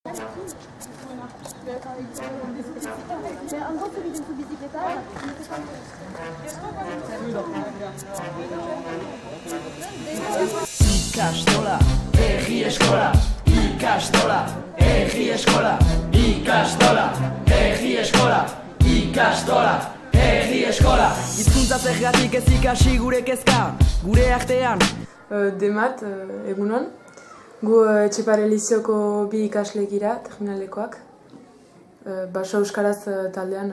Ikastola, herri eskola. Ikastola, herri eskola. Ikastola, herri eskola. Ikastola, herri eskola. Hizkuntza zergatik ez ikasi gure kezka, gure artean. Demat, egunon. Gu Etxepare Lizioko bi ikasle gira, terminalekoak. Baso Euskaraz taldean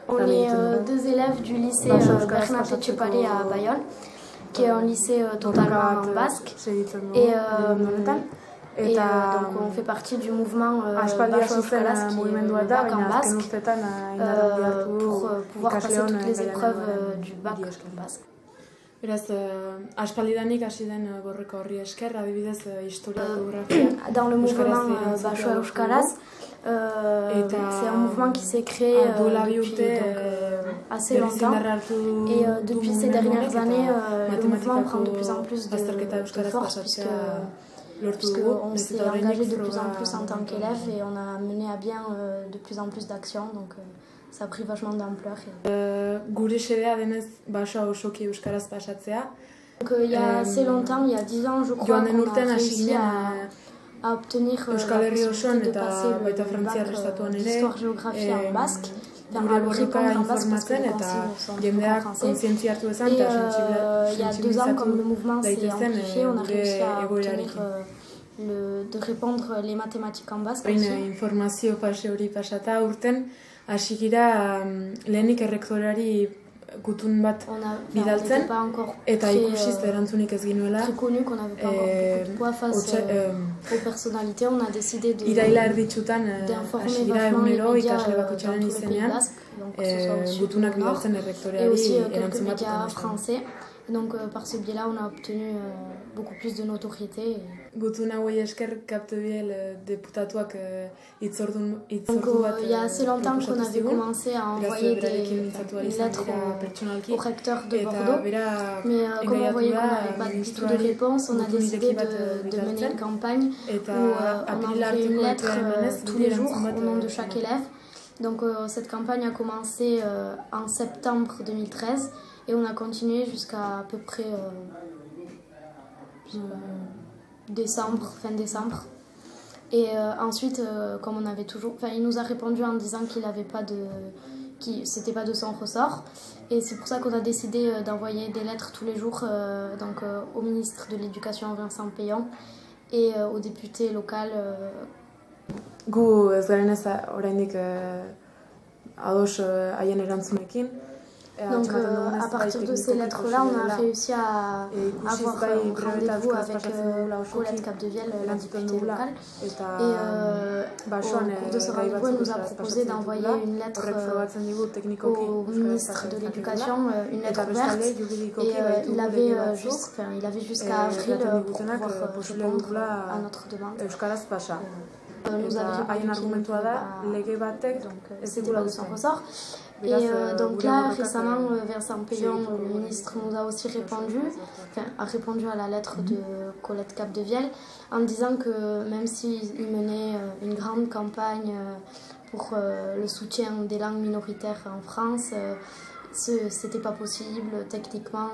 On est deux élèves du lycée Bernat Etxepare à Bayonne, qui est un lycée totalement en basque. Et donc on fait partie du mouvement Baso Euskaraz, qui est bac en basque, pour pouvoir passer toutes les épreuves du bac en basque. Beraz, aspaldidanik hasi den borroka horri esker, adibidez, historia geografia. Dans le mouvement Baso Euskaraz, c'est un mouvement qui s'est créé depuis assez longtemps. Et depuis ces dernières années, le mouvement prend de plus en plus de force, puisqu'on s'est engagé de plus en plus en tant qu'élève et on a mené à bien de plus en plus d'actions. Donc, ça a pris vachement d'ampleur. Gure xedea denez basoa osoki euskaraz pasatzea. Donc il y a assez longtemps, il y a 10 ans, je crois, qu'on a réussi à obtenir la possibilité de passer le bac d'histoire-géographie en basque. Gure borroka informatzen eta jendeak kontzientzia hartu dezan eta il y a 2 ans, comme le mouvement s'est amplifié, on a réussi à obtenir de répondre les mathématiques en basque aussi. Informazio fase hori pasata urten, hasi gira lehenik errektorari gutun bat bidaltzen, eta ikusiz erantzunik ez ginuela. Iraila erditsutan hasi gira egunero ikasle bakoitzaren izenean, gutunak bidaltzen errektoreari erantzun bat ikasten. Donc par ce biais-là, on a obtenu beaucoup plus de notoriété. Gutun hauei esker kaptebiel deputatuak hitzordu bat. Il y a assez longtemps qu'on avait commencé à envoyer des lettres au recteur de Bordeaux. Mais comme on voyait qu'on n'avait pas du tout de réponse, on a décidé de mener une campagne où on envoyait une lettre tous les jours au nom de chaque élève. Donc cette campagne a commencé en septembre 2013. Et on a continué jusqu'à peu près décembre, fin décembre. Et ensuite, comme on avait toujours... Enfin, il nous a répondu en disant c'était pas de son ressort. Et c'est pour ça qu'on a décidé d'envoyer des lettres tous les jours donc, au ministre de l'Éducation, Vincent Payon, et au député local. Gu ez garen ez oraindik ados haien erantzunekin. Donc à partir de ces lettres-là, on a réussi à avoir un rendez-vous avec Colette Capdevielle, la députée locale. Et au cours de ce rendez-vous, elle nous a proposé d'envoyer une lettre au ministre de l'Éducation, une lettre ouverte. Et il avait jusqu'à avril pour pouvoir répondre à notre demande. Nous avait répondu donc c'était pas de son ressort. Et donc là, récemment, Vincent Payon, le ministre, nous a aussi a répondu à la lettre de Colette Capdevielle en disant que même s'il menait une grande campagne pour le soutien des langues minoritaires en France, c'était pas possible techniquement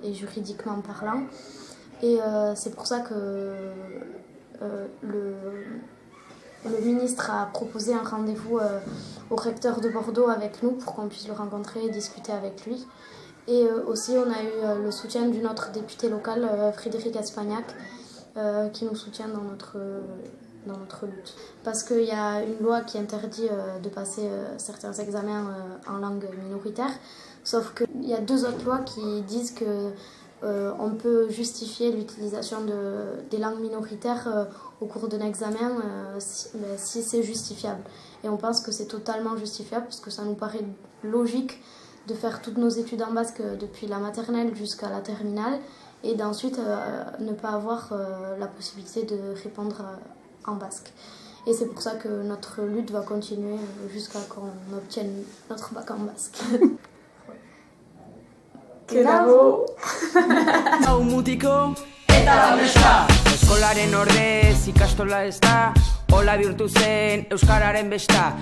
et juridiquement parlant. Et c'est pour ça que le ministre a proposé un rendez-vous au recteur de Bordeaux avec nous pour qu'on puisse le rencontrer et discuter avec lui. Et aussi, on a eu le soutien d'une autre députée locale, Frédéric Espagnac, qui nous soutient dans notre lutte. Parce qu'il y a une loi qui interdit de passer certains examens en langue minoritaire, sauf qu'il y a 2 autres lois qui disent que on peut justifier l'utilisation des langues minoritaires au cours d'un examen si c'est justifiable. Et on pense que c'est totalement justifiable parce que ça nous paraît logique de faire toutes nos études en basque depuis la maternelle jusqu'à la terminale et d'ensuite ne pas avoir la possibilité de répondre en basque. Et c'est pour ça que notre lutte va continuer jusqu'à qu'on obtienne notre bac en basque. Bravo! Hau mutiko eta neska Eskolaren ordez ikastola ez da, hola bihurtu zen euskararen besta.